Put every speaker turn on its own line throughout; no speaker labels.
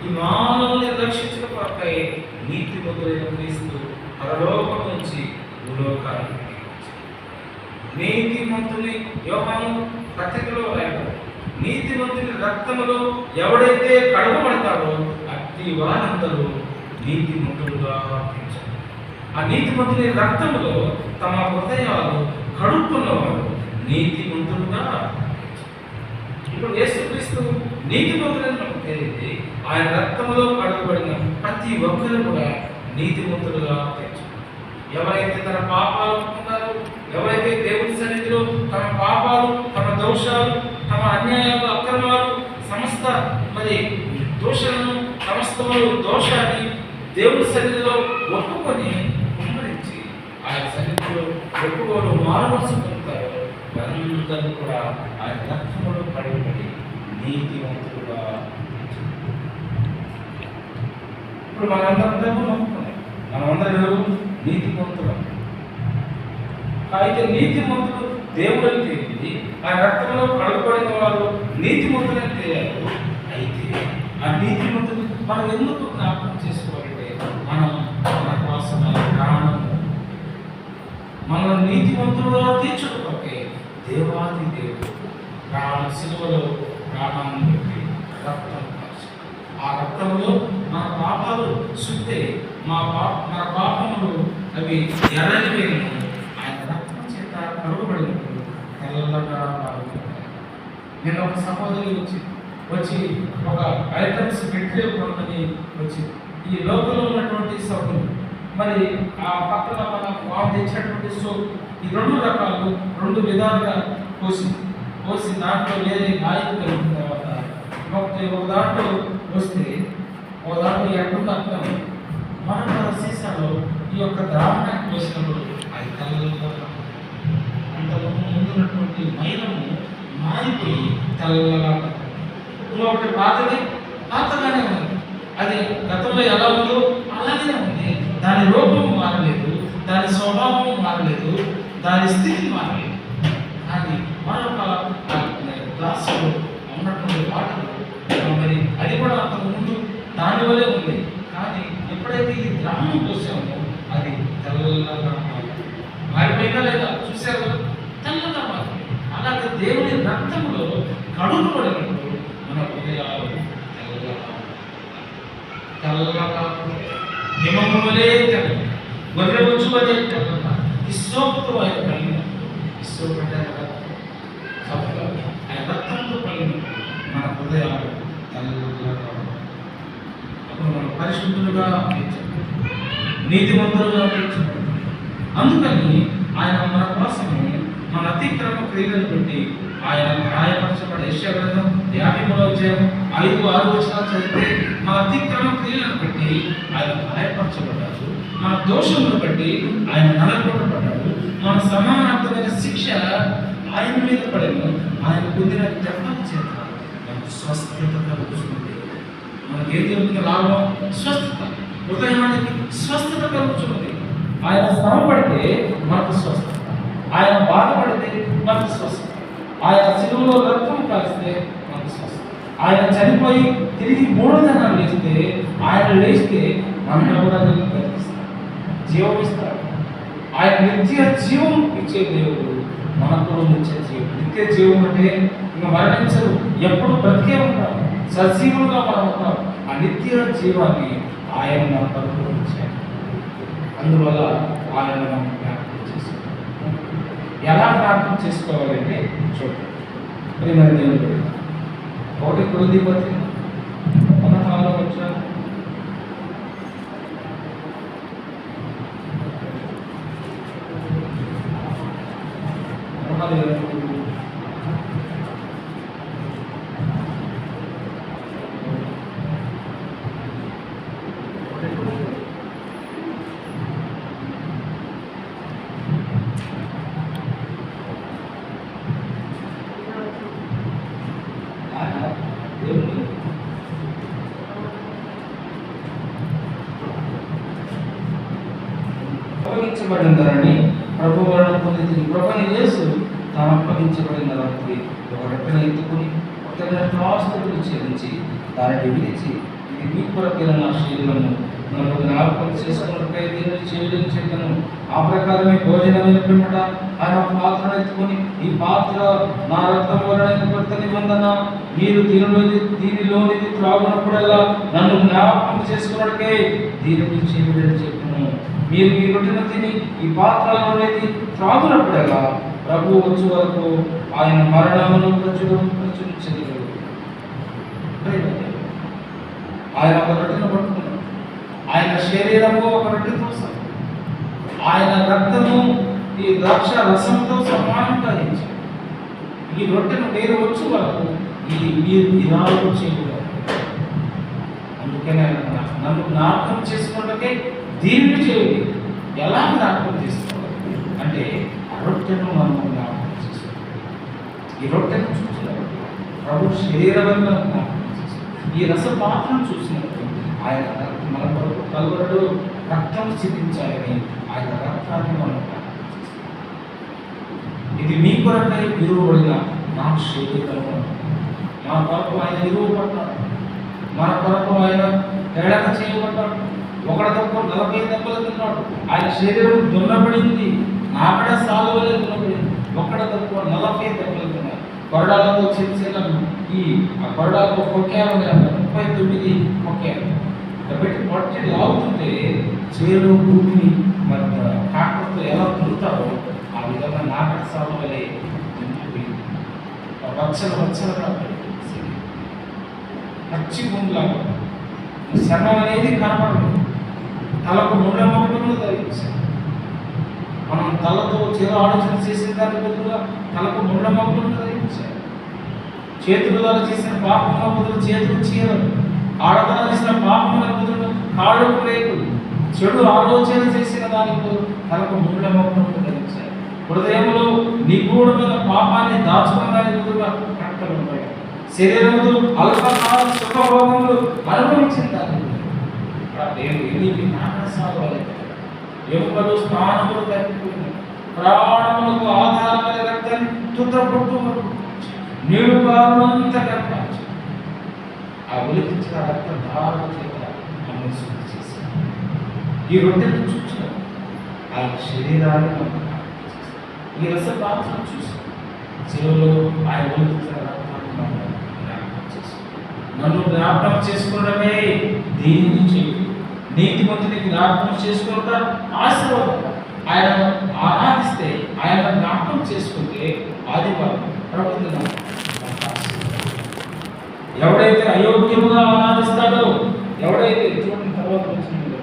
ఈ మానవుల్ని రక్షించిన కొరకై నీతిమంతుడైన క్రీస్తు పరలోకం నుంచి భూలోకానికి నీతిమంతుని యోహాను పత్రికలో రాయబడింది. నీతిమంతుని రక్తములో ఎవడైతే కడగబడతాడో అట్టి వారందరూ నీతిమంతులుగా తీర్చారు. ఆ నీతిమంతుని రక్తములో తమ హృదయాలు కడుక్కున్నవారు నీతిమంతులుగా. ఇప్పుడు యేసుక్రీస్తు నీతిమంతులని మనకు తెలియదు. ఆయన రక్తములో కడగబడిన ప్రతి ఒక్కరు కూడా నీతిమంతులుగా తీర్చారు. ఎవరైతే తన పాపాలు ఒప్పుకున్నారో, ఎవరైతే దేవుని సన్నిధిలో తమ పాపాలు, తమ దోషాలు, తమ అన్యాయాలు, అక్రమాలు, సమస్త దోషాలను, సమస్తములు దోషాన్ని దేవుని సన్నిధిలో ఒప్పుకొని కుమ్మరించి ఆయన సన్నిధిలో ఒప్పుకోలు మారుమనసు పొందుతారో వారందరూ కూడా ఆయన రక్తములో కడగబడి నీతివంతులుగా. ఇప్పుడు మనందరం నమ్ముకున్నాం, మనమందరం నీతిమంతులం. అయితే నీతిమంతులు దేవుడు అని తెలియదు, ఆ రక్తంలో కడుగుబడిన వారు నీతిమంతులని తెలియదు. అయితే ఆ నీతిమంతులు మనం ఎందుకు జ్ఞాపకం చేసుకోవాలంటే మనం మన కోసం ప్రాణము మన నీతిమంతులుగా తీర్చుకోకే దేవాది దేవుడు ప్రాణం సిలువలో ప్రాణాన్ని పెట్టి రక్తం కాచి ఆ రక్తంలో మన పాపాలు శుద్ధి, మన పాపములు అవి ఎర్రనిపోయిన ఆయన రక్తం చేత కడుగబడినప్పుడు తెల్లగా మారుతుంది. నేను ఒక సహోదరి వచ్చి ఒక ఐటమ్స్ పెట్టుకోమని వచ్చి ఈ లోకంలో ఉన్నటువంటి సభ్యులు మరి ఆ పక్కన మనం వాళ్ళు తెచ్చినటువంటి సోప్ ఈ రెండు రకాలు రెండు విధాలుగా పోసి దాంట్లో వేరే గాయం కలిగిన తర్వాత ఒక దాంట్లో వస్తే ఒక దాంట్లో ఎక్కడ అర్థం మన సీసాలో ఈ యొక్క ద్రావణాన్ని పోసినప్పుడు అది తెల్లగా ముందున్నటువంటి మైలము మారిపోయి తెల్లగా ఒకటి పాతగానే ఉంది. అది గతంలో ఎలా ఉందో అలాగే ఉంది. దాని రూపం మారలేదు, దాని స్వభావం మారలేదు, దాని స్థితి మారలేదు. కానీ మరొక గ్లాసులో ఉన్నటువంటి వాటర్ మరి అది కూడా అంతకు ముందు దానివల్లే ఉంది. కానీ ఎప్పుడైతే ఈ ద్రావణం పోసామో అది తెల్లగా మారిపోయినా లేదా చూశారు కదా, తెల్లగా మారిపోయింది. అలాగే దేవుని రక్తంలో కడుగుబడినప్పుడు మన హృదయాలు తెల్లగా హిమములే తెల్ల గొర్రె బొచ్చు అదే తెల్లగా ఇస్సోపుతో ఆయన కలిగిన ఇస్సోపు అంటే ఆయన రక్తంతో కలిగిన మన హృదయాలు తెల్లగా అప్పుడు మనం పరిశుద్ధులుగా నీతిమంతులుగా తీర్చబడతాం. అందుకని ఆయన మన కోసము మన అతిక్రమ క్రియలను బట్టి ఆయన గాయపరచబడి యెషయా గ్రంథం 53వ అధ్యాయం 5-6 వచనాలు చదివితే మన అతిక్రమ క్రియలను బట్టి ఆయన గాయపరచబడ్డాడు, మన దోషములను బట్టి ఆయన నలగొట్టబడ్డాడు, మన సమానార్థమైన శిక్ష ఆయన మీద పడేను. ఆయన పొందిన దెబ్బల చేత మనకు స్వస్థత కలుగుతుంది. మనకేం జరుగుతుంది? లాభం స్వస్థత, హృదయానికి స్వస్థత కలుగుతుంది. ఆయన శ్రమ పడితే మనకు స్వస్థత, ఆయన బాధపడితే మనకు స్వస్థత, ఆయన శిలువలో రక్తం కాలిస్తే మనకు స్వస్థత, ఆయన చనిపోయి తిరిగి 3వ దినాలు లేస్తే ఆయన లేస్తే మనం కూడా కల్పిస్తాడు, జీవం ఇస్తాడు. ఆయన నిత్య జీవం ఇచ్చే దేవుడు మనకు నిత్య జీవం అంటే ఇంకా మరణించరు, ఎప్పుడు బ్రతికే ఉంటారు, సజీవులుగా మనం ఉంటాం. ఆ నిత్య జీవాన్ని ఆయన మన పరుపులో ఇచ్చాడు. అందువల్ల ఆయన మనం జ్ఞాపకం చేసుకోవాలి. ఎలా జ్ఞాపకం చేసుకోవాలంటే చూడండి, ప్రియమైన దేవుడు ఒకటి కొరింథీయులకు మన కాలంలో వచ్చిన అప్పగించబడిందని ప్రభు వలన పొందింది. ప్రభుని యేసు తాను అప్పగించబడిన రాత్రి ఒక రెక్కన ఎత్తుకుని ఒక ఆస్తులు చెల్లించి దానిని విడిచి ఇది ఇది మీ కొరకైన నా శరీరము, నన్ను జ్ఞాపకం చేసుకున్నట్లే దీన్ని చేయడం చెప్పను. ఆ ప్రకారమే భోజనమైన పిమ్మట ఆయన పాత్రను ఎత్తుకొని, ఈ పాత్ర నా రక్తం వలన కొత్త నిబంధన, మీరు దీనిలోనిది త్రాగునప్పుడల్లా నన్ను జ్ఞాపకం చేసుకున్నట్లే దీనిని చేయడం చెప్పను. మీరు ఈ రొట్టెను తిని ఈ పాత్రలోనిది త్రాగునప్పుడల్లా ప్రభు వచ్చే వరకు ఆయన మరణమును ప్రచురించగలరు. ఆయన ఒక రొట్టెను పట్టుకున్నాడు. ఆయన శరీరము ఒక రొట్టెతో సమానం, ఆయన రక్తము ఈ ద్రాక్ష రసంతో సమానంగా ఇచ్చాడు. ఈ రొట్టెను మీరు వచ్చే వరకు ఇది మీరు దినాలు చేయకూడదు. అందుకనే ఆయన నన్ను జ్ఞాపకం చేసుకున్నకే దీన్ని చేయండి. ఎలా జ్ఞాపకం చేసుకోవాలి అంటే ఆ రొట్టెను మనం జ్ఞాపకం చేసుకోవాలి. ఈ రొట్టెను చూసినప్పుడు ప్రభు శరీరం జ్ఞాపకం చేసుకోవాలి. ఈ రస పాత్రను చూసినప్పుడు ఆయన మన కొరకు కలువరడు రక్తం సిద్ధించాలని ఆయన రక్తాన్ని మనం ఇది మీ కొరకై విలువబడిన నా శరీరము. మా కొరకు ఆయన విలువబడ్డాడు, మన కొరకు ఆయన తేడాక చేయబడ్డాడు. ఒకటి తక్కువ 40 దెబ్బలు తిన్నాడు. ఆయన శరీరం దున్నబడింది, నాకడ సాగువలే దున్నబడింది. ఒకటి తక్కువ 40 దెబ్బలు తిన్నాడు. కొరడాలతో చేసిన ఈ ఆ కొరడాలతో కొక్కారు, 39 కొక్కారు. కాబట్టి పట్టి లాగుతుంటే చేలు భూమిని మరి ట్రాక్టర్తో ఎలా దున్నుతారో ఆ విధంగా నాకడ సాగు వలె దున్నిపోయింది. వచ్చలుగా పచ్చి భూమిలాగా శరణం అనేది కనపడదు. తలకు ముళ్ళ మొక్కలు ధరించారు. మనం తలతో చేరు ఆలోచన చేసిన దాని బదులుగా తలకు ముళ్ళ మొక్కలు ధరించారు. చేతుల ద్వారా చేసిన పాపముల బదులు చేతులు చీరలు, ఆడతల చేసిన పాపముల బదులు కాళ్ళకు రేకులు, చెడు ఆలోచన చేసిన దాని బదులు తలకు ముళ్ళ మొక్కలు ధరించారు. హృదయంలో నిగూఢమైన పాపాన్ని దాచుకున్న దాని బదులుగా కట్టలు ఉంటాయి. శరీరముతో అల్పకాల సుఖభోగములు అనుభవించిన దాని ఎముకలు స్థానములు తప్పిపోయిన ప్రాణములకు ఆధారమైన రక్తాన్ని తుత్రపొట్టు నీడు కారణంతా కప్పాల్సి ఆ ఉలికించిన రక్త ధారణ చేత మనం శుద్ధి చేశాం. ఈ రొట్టెను చూసిన ఆ శరీరాన్ని ఈ రస పాత్రను చూసాం. చెరువులో ఆయన ఉలికించిన రక్తాన్ని నన్ను జ్ఞాపకం చేసుకోవడమే దీనిని చేయండి. నీతిమంతుని జ్ఞాపకం చేసుకుంటా ఆశీర్వాదం. ఆయన ఆరాధిస్తే, ఆయన జ్ఞాపకం చేసుకుంటే ఆదివారం ప్రభుత్వం. ఎవడైతే అయోగ్యముగా ఆరాధిస్తాడో, ఎవడైతే చూడండి తర్వాత వచ్చిందో,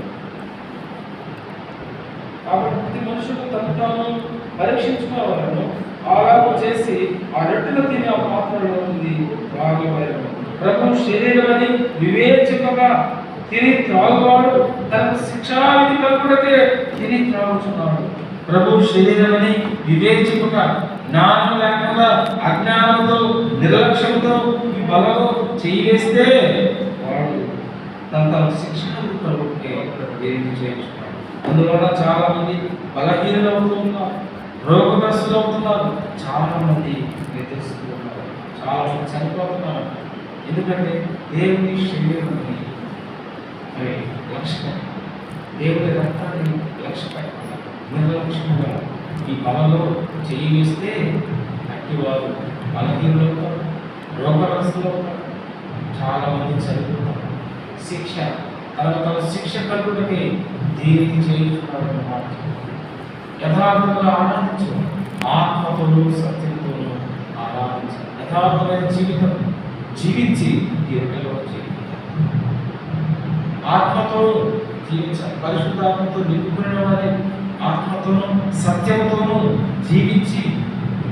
కాబట్టి ప్రతి మనుషులు తను తాను పరీక్షించుకోవాలను అలాగూ చేసి ఆ రొట్టెను తిని ఆ పాత్రలో ఉంది త్రాగబడను. ప్రభు శరీరమని వివేచకగా తిని త్రాగువాడు తనకు శిక్షావిధి కలుగుటకే తిని త్రాగుచున్నాడు. ప్రభు శరీరమని వివేచకగా జ్ఞానం లేకుండా అజ్ఞానంతో నిర్లక్ష్యంతో ఈ బలలో చేయివేస్తే వాడు తన శిక్షావిధి కలుగుటకే తిని చేయించున్నాడు. అందువల్ల చాలా మంది బలహీనలు అవుతూ ఉన్నారు, రోగగ్రస్తులు అవుతున్నారు, చాలా మంది నిద్రిస్తూ ఉన్నారు, చాలా మంది చనిపోతున్నారు. ఎందుకంటే దేవుని శరీరాన్ని లక్ష్యం, దేవుని రక్తాన్ని లక్ష్యం నిర్లక్ష్యంగా ఈ బలలో చేయి వేస్తే అట్టివారు బలహీనులు అవుతారు, రోగగ్రస్తులు అవుతారు, చాలా మంది చనిపోతారు. శిక్ష తన శిక్ష కలుగుటకే దీనికి చేయించుకోవడం మాట. యథార్థంగా ఆరాధించు, ఆత్మతోనూ సత్యంతోనూ ఆరాధించు. యథార్థమైన జీవితం జీవించి ఈ రొట్టెలో ఆత్మతో జీవించాలి. పరిశుద్ధాత్మతో నింపుకునే వారి ఆత్మతోనూ సత్యంతోనూ జీవించి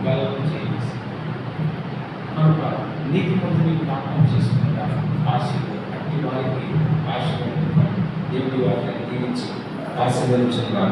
బలం చేయాలి. కనుక నీతి మంత్రిని జ్ఞాపకం చేసుకుంటారు. అట్టి వారికి ఆశీర్వదించాలి. దేవుడి వారిని దీవించి ఆశీర్వదించగా